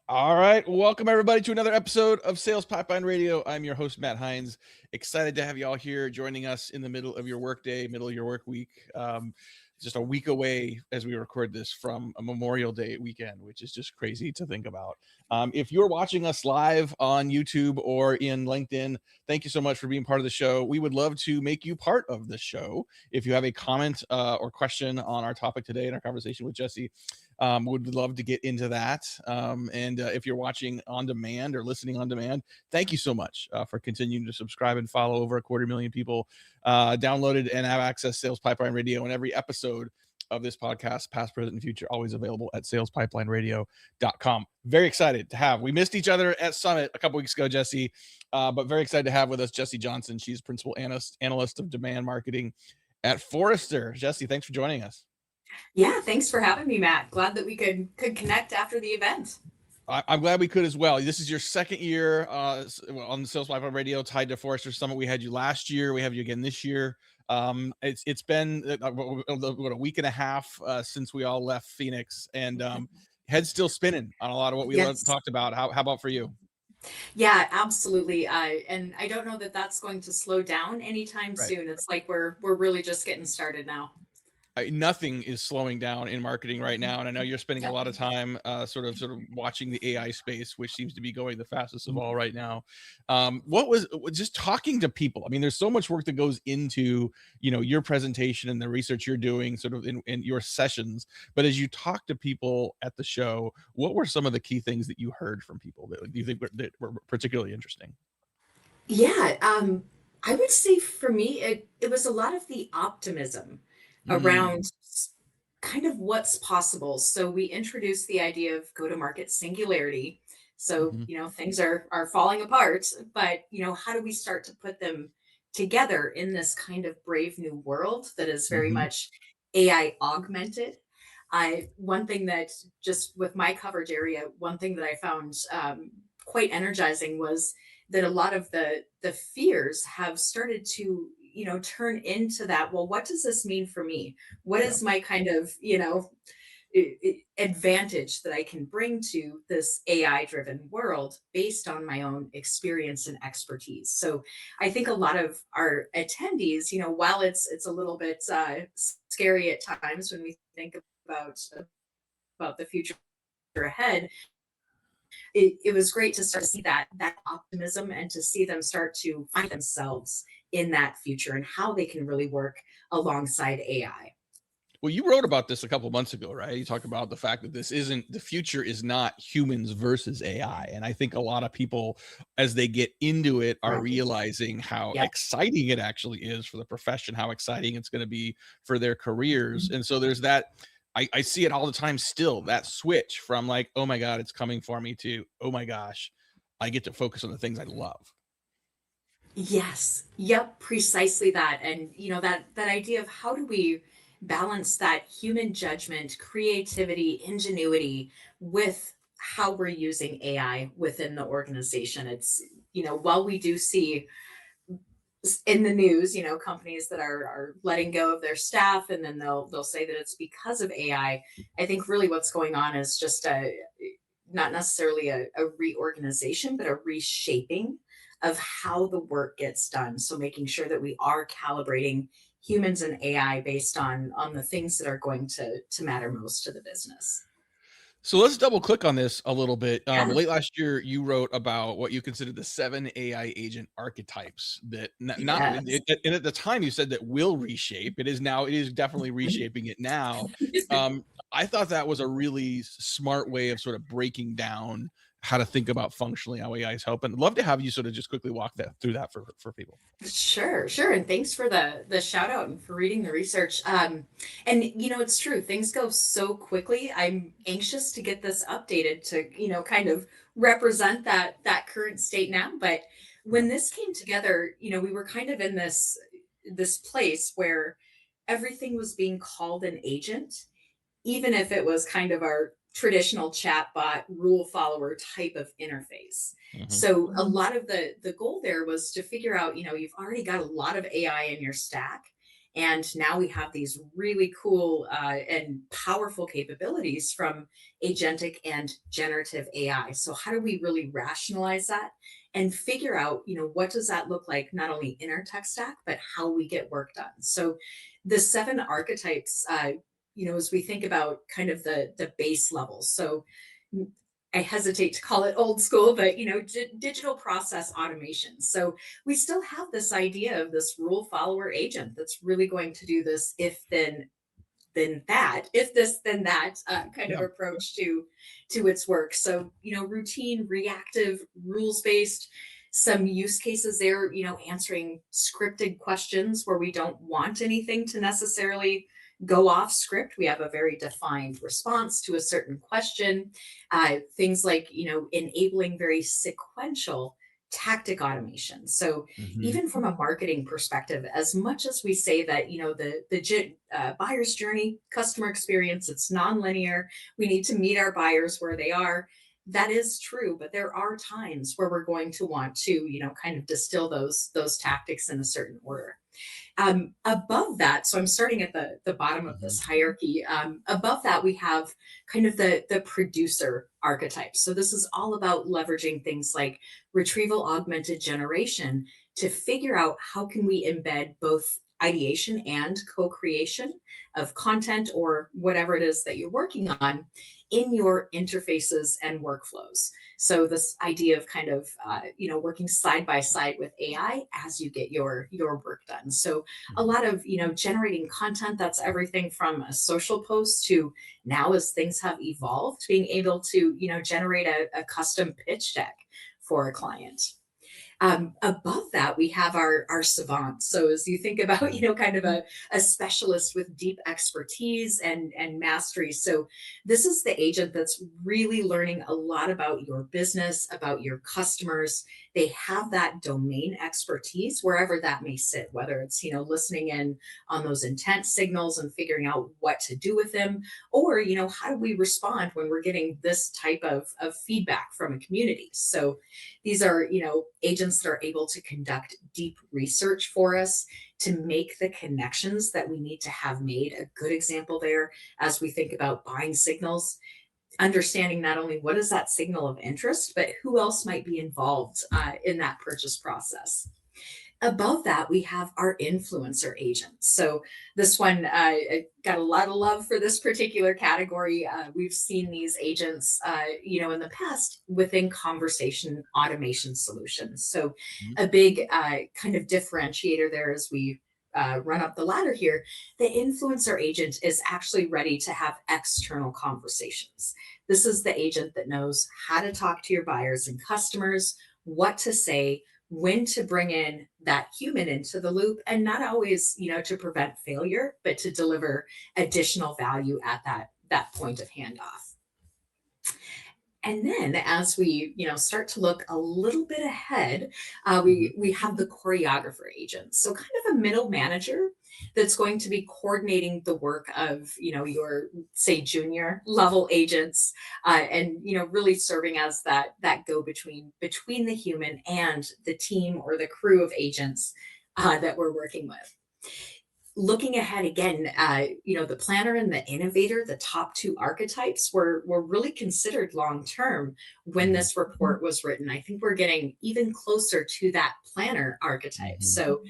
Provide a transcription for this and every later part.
All right. Welcome, everybody, to another episode of Sales Pipeline Radio. I'm your host, Matt Heinz. Excited to have you all here joining us in the middle of your workday, middle of your work week. Just a week away as we record this from a Memorial Day weekend, which is just crazy to think about. If you're watching us live on YouTube or in LinkedIn, thank you so much for being part of the show. We would love to make you part of the show. If you have a comment or question on our topic today in our conversation with Jessie, would love to get into that. And if you're watching on demand or listening on demand, thank you so much for continuing to subscribe and follow. Over 250,000 people downloaded and have access to Sales Pipeline Radio, and every episode of this podcast, past, present, and future, always available at salespipelineradio.com. Very excited to have. We missed each other at Summit a couple weeks ago, Jessie, but very excited to have with us Jessie Johnson. She's principal analyst of demand marketing at Forrester. Jessie, thanks for joining us. Yeah, thanks for having me, Matt. Glad that we could connect after the event. I'm glad we could as well. This is your second year on the Sales Pipeline Radio tied to Forrester Summit. We had you last year. We have you again this year. It's been a week and a half since we all left Phoenix, and head's still spinning on a lot of what we talked about. How about for you? Yeah, absolutely. And I don't know that that's going to slow down anytime soon. It's like we're really just getting started now. Nothing is slowing down in marketing right now, and I know you're spending a lot of time sort of watching the AI space, which seems to be going the fastest of all right now. What was just talking to people? I mean, there's so much work that goes into your presentation and the research you're doing sort of in your sessions, but as you talk to people at the show, what were some of the key things that you heard from people that you think that were particularly interesting? Yeah, I would say for me, it was a lot of the optimism around kind of what's possible. So we introduced the idea of go-to-market singularity. So, things are falling apart, but, how do we start to put them together in this kind of brave new world that is very much AI augmented? One thing that just with my coverage area, one thing that I found quite energizing was that a lot of the fears have started to turn into that. Well, what does this mean for me? What is my kind of advantage that I can bring to this AI driven world based on my own experience and expertise? So I think a lot of our attendees, while it's a little bit scary at times when we think about the future ahead, it was great to start to see that optimism and to see them start to find themselves in that future and how they can really work alongside AI. Well, you wrote about this a couple of months ago, right? You talk about the fact that the future is not humans versus AI. And I think a lot of people, as they get into it, are realizing how exciting it actually is for the profession, how exciting it's going to be for their careers. And so there's that. I see it all the time still, that switch from like, oh my God, it's coming for me, to, oh my gosh, I get to focus on the things I love. Yes. Yep. Precisely that. And that idea of how do we balance that human judgment, creativity, ingenuity with how we're using AI within the organization. It's, while we do see in the news, companies that are letting go of their staff, and then they'll say that it's because of AI. I think really what's going on is just not necessarily a reorganization, but a reshaping of how the work gets done. So making sure that we are calibrating humans and AI based on the things that are going to matter most to the business. So let's double click on this a little bit. Late last year, you wrote about what you considered the 7 AI agent archetypes that and at the time you said that will reshape. It is definitely reshaping it now. I thought that was a really smart way of sort of breaking down how to think about functionally how AI is helping. I'd love to have you sort of just quickly walk through that for people. Sure. And thanks for the shout out and for reading the research. And it's true. Things go so quickly. I'm anxious to get this updated to, kind of represent that current state now. But when this came together, we were kind of in this place where everything was being called an agent, even if it was kind of our traditional chatbot rule follower type of interface. So a lot of the goal there was to figure out, you've already got a lot of AI in your stack, And now we have these really cool and powerful capabilities from agentic and generative AI. So how do we really rationalize that and figure out, what does that look like, not only in our tech stack, but how we get work done? So the 7 archetypes, as we think about kind of the base levels. So I hesitate to call it old school, but digital process automation. So we still have this idea of this rule follower agent that's really going to do this if then that, if this then that kind of Yeah. approach to its work. So routine, reactive, rules based. Some use cases there, answering scripted questions where we don't want anything to necessarily go off script. We have a very defined response to a certain question. Things like, enabling very sequential tactic automation. So Mhm. even from a marketing perspective, as much as we say that, the buyer's journey, customer experience, it's nonlinear. We need to meet our buyers where they are. That is true, but there are times where we're going to want to, kind of distill those tactics in a certain order. Above that, so I'm starting at the bottom of Mhm. this hierarchy. Above that, we have kind of the producer archetype. So this is all about leveraging things like retrieval augmented generation to figure out how can we embed both ideation and co-creation of content or whatever it is that you're working on in your interfaces and workflows. So this idea of kind of working side by side with AI as you get your work done. So a Mhm. lot of generating content, that's everything from a social post to, now as things have evolved, being able to generate a custom pitch deck for a client. Above that, we have our savants. So as you think about, Mhm. kind of a specialist with deep expertise and mastery. So this is the agent that's really learning a lot about your business, about your customers. They have that domain expertise wherever that may sit, whether it's, listening in on those intent signals and figuring out what to do with them, or, how do we respond when we're getting this type of feedback from a community? So these are, agents that are able to conduct deep research for us to make the connections that we need to have made. A good example there, as we think about buying signals, understanding not only what is that signal of interest, but who else might be involved in that purchase process. Above that, we have our influencer agents. So this one, I got a lot of love for this particular category. We've seen these agents, in the past within conversation automation solutions. So Mhm. a big kind of differentiator there as we run up the ladder here, the influencer agent is actually ready to have external conversations. This is the agent that knows how to talk to your buyers and customers, what to say, when to bring in that human into the loop, and not always to prevent failure, but to deliver additional value at that point of handoff. And then as we start to look a little bit ahead, Mhm. we have the choreographer agent. So kind of a middle manager that's going to be coordinating the work of your, say, junior level agents, and really serving as that go between the human and the team or the crew of agents that we're working with. Looking ahead again, the planner and the innovator, the top 2 archetypes, were really considered long term when Mhm. this report was written. I think we're getting even closer to that planner archetype. Mhm. So,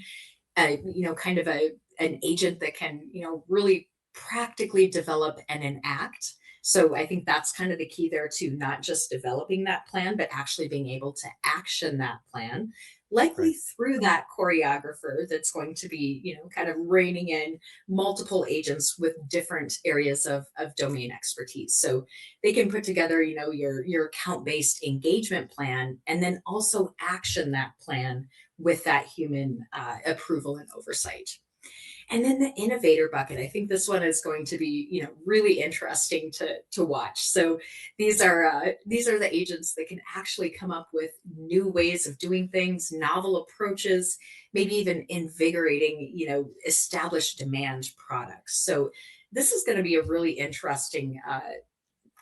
kind of an agent that can really practically develop and enact. So I think that's kind of the key there too, not just developing that plan, but actually being able to action that plan, likely Right. through that choreographer that's going to be, kind of reining in multiple agents with different areas of domain expertise. So they can put together, your account-based engagement plan and then also action that plan with that human approval and oversight. And then the innovator bucket, I think this one is going to be, really interesting to watch. So these are the agents that can actually come up with new ways of doing things, novel approaches, maybe even invigorating, established demand products. So this is going to be a really interesting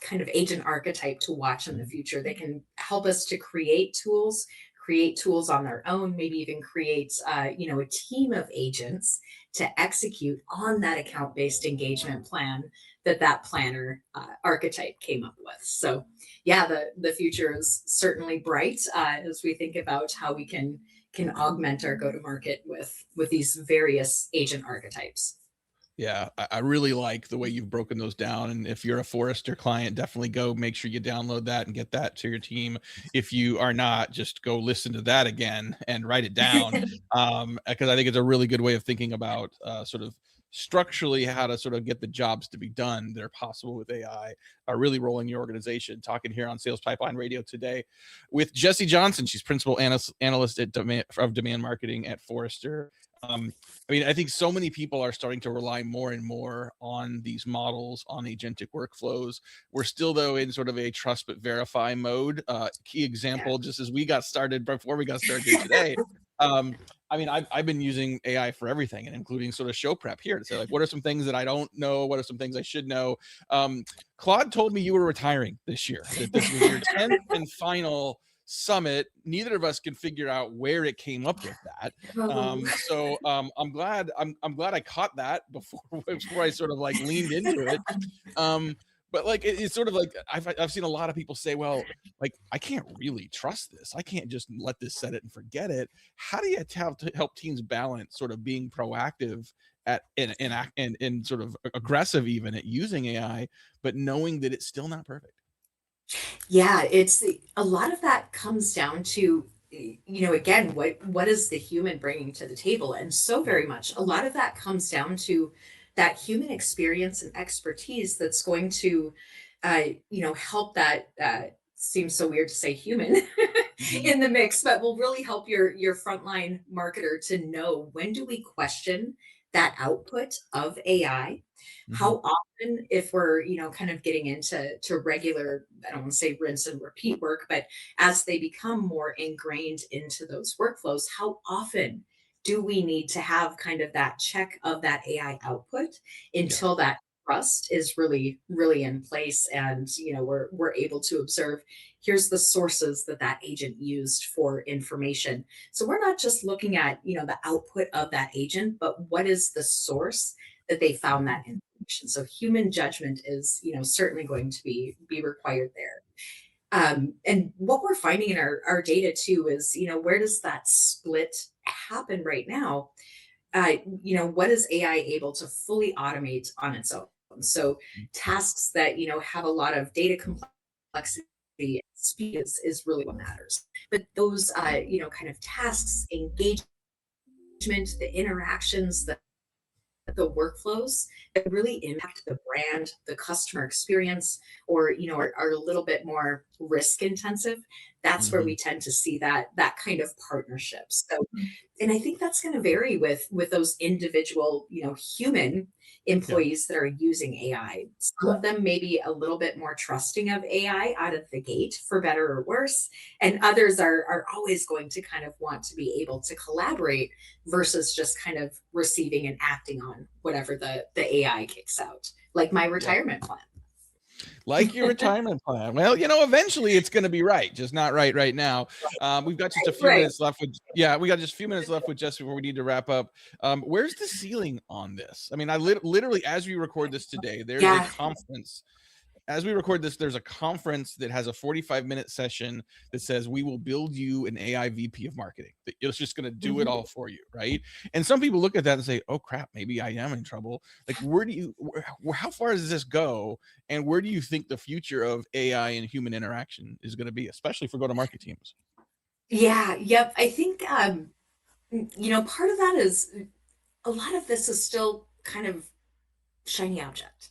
kind of agent archetype to watch in the Mhm. future. They can help us to create tools, create tools on their own, maybe even create, a team of agents to execute on that account-based engagement plan that planner archetype came up with. So yeah, the future is certainly bright as we think about how we can augment our go-to-market with these various agent archetypes. Yeah, I really like the way you've broken those down. And if you're a Forrester client, definitely go make sure you download that and get that to your team. If you are not, just go listen to that again and write it down. Because I think it's a really good way of thinking about sort of structurally how to sort of get the jobs to be done that are possible with AI, really rolling your organization. Talking here on Sales Pipeline Radio today with Jessie Johnson. She's principal analyst at demand marketing at Forrester. I mean, I think so many people are starting to rely more and more on these models, on agentic workflows. We're still, though, in sort of a trust but verify mode. Key example, just as we got started, before we got started here today, I mean, I've been using AI for everything, and including sort of show prep here to say, like, what are some things that I don't know? What are some things I should know? Claude told me you were retiring this year, that this was your 10th and final summit. Neither of us can figure out where it came up with that. I'm glad I caught that before I sort of like leaned into it. But like it's sort of like I've seen a lot of people say, well, like I can't really trust this. I can't just let this set it and forget it. How do you help teams balance sort of being proactive at and sort of aggressive even at using AI, but knowing that it's still not perfect? Yeah, it's a lot of that comes down to, again, what is the human bringing to the table? And so very much, a lot of that comes down to that human experience and expertise that's going to, help that. Seems so weird to say human Mhm. in the mix, but will really help your frontline marketer to know when do we question that output of AI. Mhm. How often, if we're kind of getting into regular, I don't want to say rinse and repeat work, but as they become more ingrained into those workflows, how often do we need to have kind of that check of that AI output Yeah. until that trust is really really in place, and we're able to observe, here's the sources that agent used for information. So we're not just looking at the output of that agent, but what is the source that they found that information. So human judgment is certainly going to be required there. And what we're finding in our data too is, where does that split happen right now? What is AI able to fully automate on its own? So tasks that have a lot of data complexity and speed is really what matters. But those kind of tasks, engagement, the interactions, the workflows that really impact the brand, the customer experience, or are a little bit more risk intensive, that's where Mhm. we tend to see that kind of partnership. So, and I think that's going to vary with those individual human Yeah. employees that are using AI. Some of them may be a little bit more trusting of AI out of the gate, for better or worse, and others are always going to kind of want to be able to collaborate versus just kind of receiving and acting on whatever the AI kicks out, like my Yeah. retirement plan. Like your retirement plan. Well, eventually it's going to be right, just not right now. We've got just a few Right. minutes left yeah, we got just a few minutes left with Jess before we need to wrap up. Where's the ceiling on this? I mean, I literally, as we record this today, there's a Yeah. conference. As we record this, there's a conference that has a 45-minute session that says we will build you an AI VP of marketing. That it's just going to do it Mhm. all for you, right? And some people look at that and say, "Oh crap, maybe I am in trouble." Like, how far does this go, and where do you think the future of AI and human interaction is going to be, especially for go-to-market teams? Yeah. Yep. I think part of that is a lot of this is still kind of shiny object.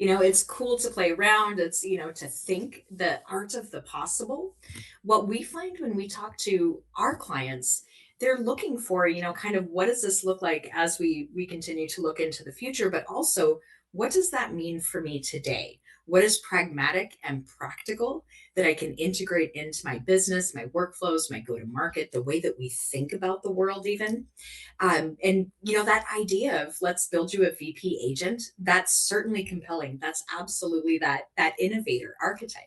It's cool to play around. It's, to think the art of the possible. What we find when we talk to our clients, they're looking for, kind of what does this look like as we continue to look into the future, but also what does that mean for me today? What is pragmatic and practical that I can integrate into my business, my workflows, my go to market, the way that we think about the world, even? And that idea of let's build you a VP agent, that's certainly compelling. That's absolutely that innovator archetype.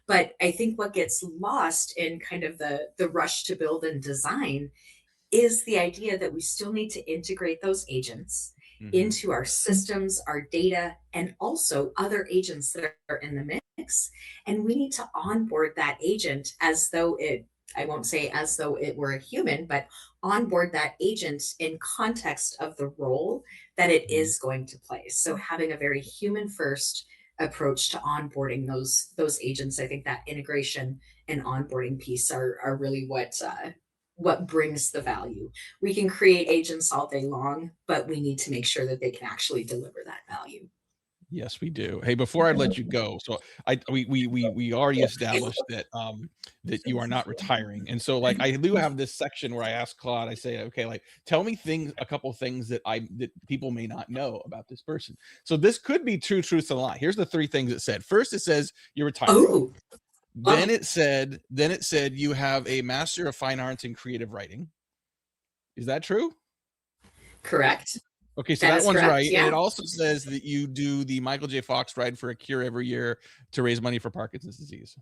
But I think what gets lost in kind of the rush to build and design is the idea that we still need to integrate those agents Mhm. into our systems, our data, and also other agents that are in the mix. And we need to onboard that agent as though it, I won't say as though it were a human, but onboard that agent in context of the role that it Mhm. is going to play. So having a very human first approach to onboarding those agents, I think that integration and onboarding piece are really what brings the value. We can create agents all day long, but we need to make sure that they can actually deliver that value. Yes, we do. Hey, before I let you go, so we already established that that you are not retiring. And so like I do have this section where I ask Claude, I say, okay, like tell me a couple things that people may not know about this person. So this could be two truths and a lie. Here's the three things it said. First, it says you're retiring. Oh, love it. Then it said you have a Master of Fine Arts in creative writing. Is that true? Correct. Okay, so That that is one's correct. right. And it Yeah. also says that you do the Michael J. Fox Ride for a Cure every year to raise money for Parkinson's disease.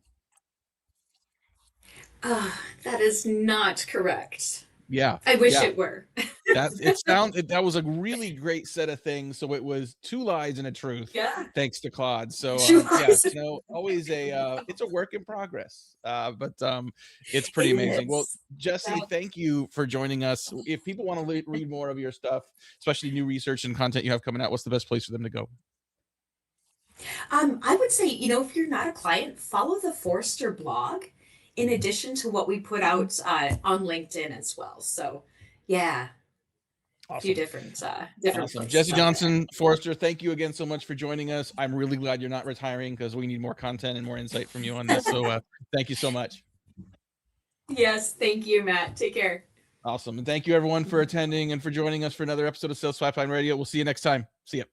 That is not correct. Yeah, I wish yeah. it were. That was a really great set of things. So it was two lies and a truth, Yeah. thanks to Claude. So She yeah, was. always it's a work in progress. But it's It pretty amazing. Well, is. Jessie, That- thank you for joining us. If people want to read more of your stuff, especially new research and content you have coming out, what's the best place for them to go? I would say, if you're not a client, follow the Forrester blog in Mhm. addition to what we put out on LinkedIn as well. So yeah, a few Awesome. different Awesome. places Jesse out there. Johnson, Forrester, thank you again so much for joining us. I'm really glad you're not retiring because we need more content and more insight from you on this. So thank you so much. Yes, thank you, Matt. Take care. Awesome. And thank you everyone for attending and for joining us for another episode of Sales Pipeline Radio. We'll see you next time. See ya.